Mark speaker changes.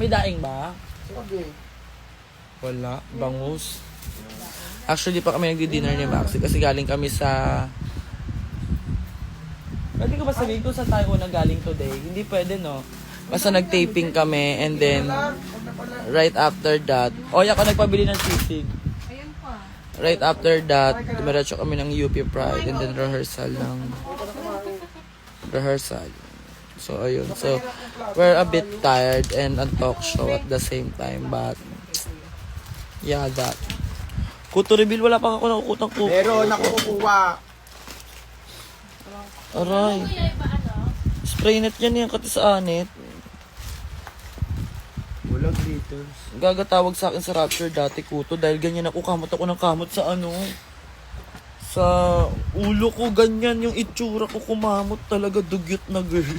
Speaker 1: May daing ba?
Speaker 2: Okay.
Speaker 1: Wala. Bangus. Actually, pa kami nagdi-dinner ni Maxi kasi galing kami sa... Pwede ko ba sabihin kung saan tayo unang galing today? Hindi pwede, no? Basta nag-taping kami and then right after that... Oy, ako nagpabili ng sisig. Right after that, dumiretso kami ng UP Pride and then rehearsal. So, ayun. So, we're a bit tired and on talk show at the same time. But, yeah, that. Kuto reveal, wala pa ako nakukutang kuko.
Speaker 2: Meron ako kukuha.
Speaker 1: Aray. Spray net yan yung katisaanit.
Speaker 2: Walang glitters.
Speaker 1: Gagatawag sa akin sa Rapture dati, Kuto, dahil ganyan ako ng kamot sa ano. Sa ulo ko, ganyan yung itsura ko, kumamot talaga, dugyot na girl.